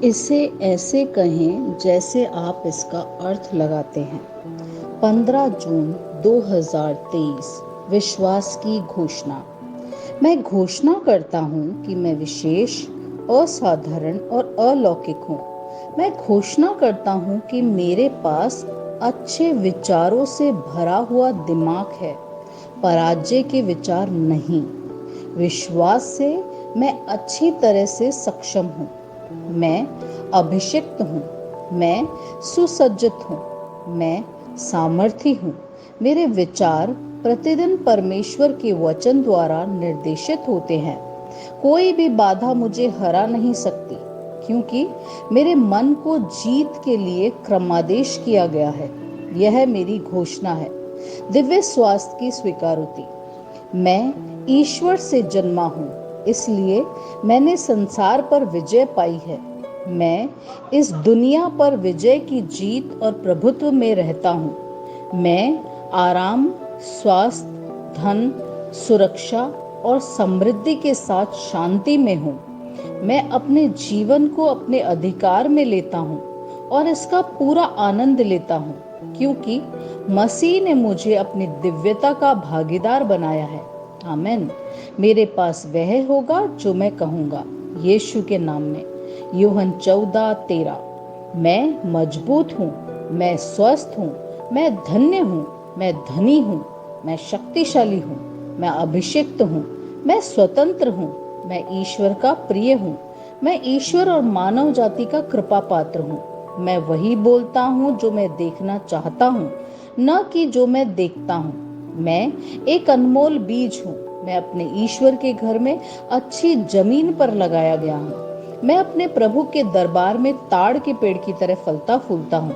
इसे ऐसे कहें जैसे आप इसका अर्थ लगाते हैं। 15 जून 2023 विश्वास की घोषणा। मैं घोषणा करता हूँ कि मैं विशेष, असाधारण और अलौकिक हूँ। मैं घोषणा करता हूँ कि मेरे पास अच्छे विचारों से भरा हुआ दिमाग है, पराजय के विचार नहीं। विश्वास से मैं अच्छी तरह से सक्षम हूँ। मैं अभिषिक्त हूँ। मैं सुसज्जित हूँ। मैं सामर्थी हूँ। मेरे विचार प्रतिदिन परमेश्वर के वचन द्वारा निर्देशित होते हैं। कोई भी बाधा मुझे हरा नहीं सकती, क्योंकि मेरे मन को जीत के लिए क्रमादेश किया गया है। यह मेरी घोषणा है। दिव्य स्वास्थ्य की स्वीकारोति। मैं ईश्वर से जन्मा हूँ, इसलिए मैंने संसार पर विजय पाई है। मैं इस दुनिया पर विजय की जीत और प्रभुत्व में रहता हूँ। मैं आराम, स्वास्थ्य, धन, सुरक्षा और समृद्धि के साथ शांति में हूँ। मैं अपने जीवन को अपने अधिकार में लेता हूँ और इसका पूरा आनंद लेता हूँ, क्योंकि मसीह ने मुझे अपनी दिव्यता का भागीदार बनाया है। आमीन। मेरे पास वह होगा जो मैं कहूँगा, यीशु के नाम में। यूहन्ना 14:13। मैं मजबूत हूँ, मैं स्वस्थ हूँ, मैं धन्य हूँ, मैं धनी हूँ, मैं शक्तिशाली हूँ, मैं अभिषिक्त हूँ, मैं स्वतंत्र हूँ, मैं ईश्वर का प्रिय हूँ, मैं ईश्वर और मानव जाति का कृपा पात्र हूँ। मैं वही बोलता हूँ जो मैं देखना चाहता हूँ, न कि जो मैं देखता हूँ। मैं एक अनमोल बीज हूँ। मैं अपने ईश्वर के घर में अच्छी जमीन पर लगाया गया हूँ। मैं अपने प्रभु के दरबार में ताड़ के पेड़ की तरह फलता फूलता हूँ।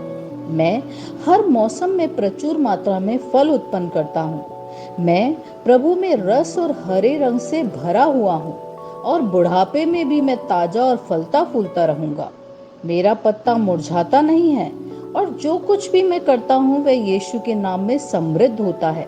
मैं हर मौसम में प्रचुर मात्रा में फल उत्पन्न करता हूँ। मैं प्रभु में रस और हरे रंग से भरा हुआ हूँ, और बुढ़ापे में भी मैं ताजा और फलता फूलता रहूंगा। मेरा पत्ता मुरझाता नहीं है, और जो कुछ भी मैं करता हूँ वह यीशु के नाम में समृद्ध होता है।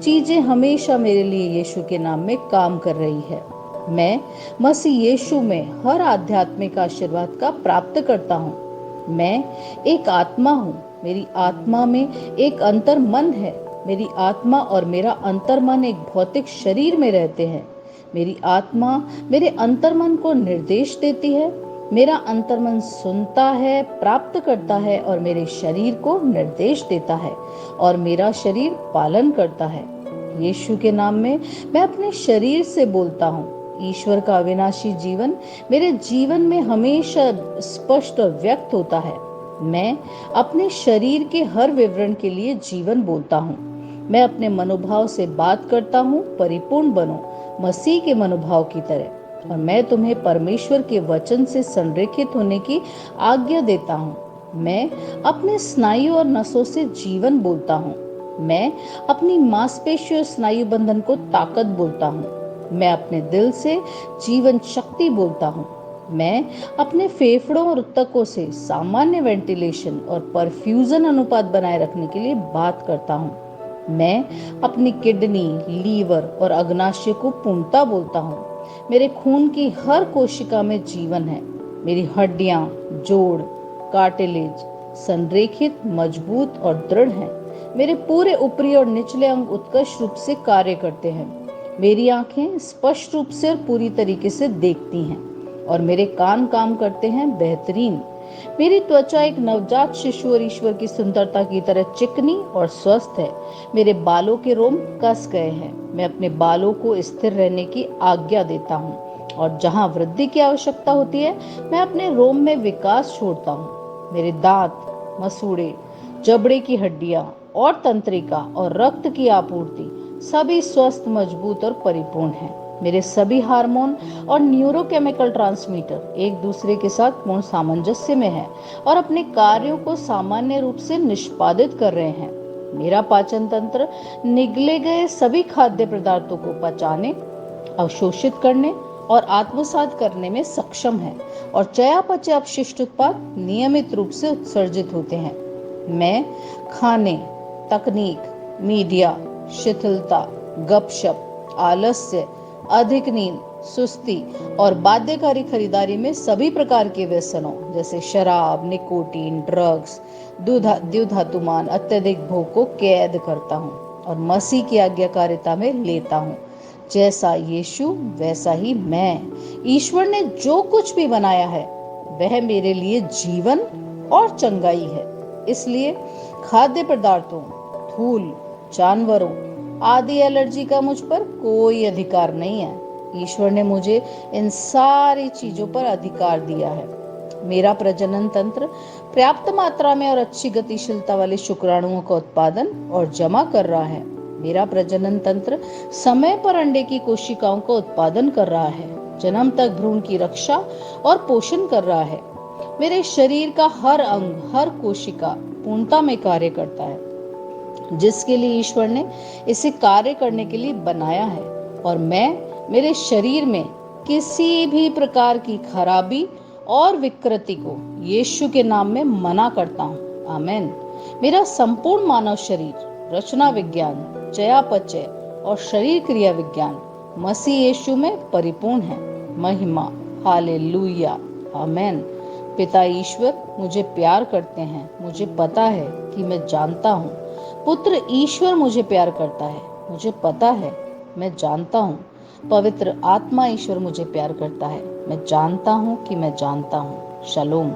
चीजें हमेशा मेरे लिए यीशु के नाम में काम कर रही है। मैं मसीह यीशु में हर आध्यात्मिक आशीर्वाद का प्राप्त करता हूँ। मैं एक आत्मा हूँ। मेरी आत्मा में एक अंतर मन है। मेरी आत्मा और मेरा अंतर मन एक भौतिक शरीर में रहते हैं। मेरी आत्मा मेरे अंतर्मन को निर्देश देती है। मेरा अंतर्मन सुनता है, प्राप्त करता है और मेरे शरीर को निर्देश देता है, और मेरा शरीर पालन करता है। यीशु के नाम में मैं अपने शरीर से बोलता हूँ। ईश्वर का अविनाशी जीवन मेरे जीवन में हमेशा स्पष्ट और व्यक्त होता है। मैं अपने शरीर के हर विवरण के लिए जीवन बोलता हूँ। मैं अपने मनोभाव से बात करता हूँ, परिपूर्ण बनो मसीह के मनोभाव की तरह। और मैं तुम्हें परमेश्वर के वचन से संरेखित होने की आज्ञा देता हूँ। मैं अपने स्नायु और नसों से जीवन बोलता हूँ। मैं अपनी मांसपेशियों स्नायु बंधन को ताकत बोलता हूँ। मैं अपने दिल से जीवन शक्ति बोलता हूँ। मैं अपने फेफड़ों और ऊतकों से सामान्य वेंटिलेशन और परफ्यूजन अनुपात बनाए रखने के लिए बात करता हूँ। मैं अपनी किडनी, लीवर और अग्नाशय को पूर्णता बोलता हूँ। मेरे खून की हर कोशिका में जीवन है। मेरी हड्डियां, जोड़, कार्टिलेज संरेखित, मजबूत और दृढ़ हैं। मेरे पूरे ऊपरी और निचले अंग उत्कृष्ट रूप से कार्य करते हैं। मेरी आंखें स्पष्ट रूप से और पूरी तरीके से देखती हैं, और मेरे कान काम करते हैं बेहतरीन। मेरी त्वचा एक नवजात शिशु और ईश्वर की सुंदरता की तरह चिकनी और स्वस्थ है। मेरे बालों के रोम कस गए हैं। मैं अपने बालों को स्थिर रहने की आज्ञा देता हूँ, और जहाँ वृद्धि की आवश्यकता होती है मैं अपने रोम में विकास छोड़ता हूँ। मेरे दांत, मसूड़े, जबड़े की हड्डियां और तंत्रिका और रक्त की आपूर्ति सभी स्वस्थ, मजबूत और परिपूर्ण हैं। मेरे सभी हार्मोन और न्यूरोकेमिकल ट्रांसमीटर एक दूसरे के साथ पूर्ण सामंजस्य में हैं और अपने कार्यों को सामान्य रूप से निष्पादित कर रहे हैं। मेरा पाचन तंत्र निगले गए सभी खाद्य पदार्थों को पचाने, अवशोषित करने और आत्मसात करने में सक्षम है, और चयापचय अपशिष्ट उत्पाद नियमित रूप से उत्सर्जित होते हैं। मैं खाने, तकनीक, मीडिया, शिथिलता, गपशप, आलस्य, अधिक नींद सुस्ती और बाध्यकारी खरीदारी में सभी प्रकार के व्यसनों जैसे शराब, निकोटीन, ड्रग्स, द्युधातुमान, अत्यधिक भोग को कैद करता हूँ और मसीह की आज्ञाकारिता में लेता हूँ। जैसा यीशु वैसा ही मैं। ईश्वर ने जो कुछ भी बनाया है वह मेरे लिए जीवन और चंगाई है। इसलिए खाद्य पदार्थों, धूल, जानवरों आदि एलर्जी का मुझ पर कोई अधिकार नहीं है। ईश्वर ने मुझे इन सारी चीजों पर अधिकार दिया है। मेरा प्रजनन तंत्र पर्याप्त मात्रा में और अच्छी गतिशीलता वाले शुक्राणुओं का उत्पादन और जमा कर रहा है। मेरा प्रजनन तंत्र समय पर अंडे की कोशिकाओं का उत्पादन कर रहा है, जन्म तक भ्रूण की रक्षा और पोषण कर रहा है। मेरे शरीर का हर अंग, हर कोशिका पूर्णता में कार्य करता है जिसके लिए ईश्वर ने इसे कार्य करने के लिए बनाया है। और मैं मेरे शरीर में किसी भी प्रकार की खराबी और विकृति को यीशु के नाम में मना करता हूँ। आमेन। मेरा संपूर्ण मानव शरीर रचना विज्ञान, चयापचय और शरीर क्रिया विज्ञान मसीह यीशु में परिपूर्ण है। महिमा, हालेलुया, आमेन। पिता ईश्वर मुझे प्यार करते हैं। मुझे पता है कि मैं जानता हूँ। पुत्र ईश्वर मुझे प्यार करता है। मुझे पता है, मैं जानता हूँ। पवित्र आत्मा ईश्वर मुझे प्यार करता है। मैं जानता हूँ कि मैं जानता हूँ। शलोम।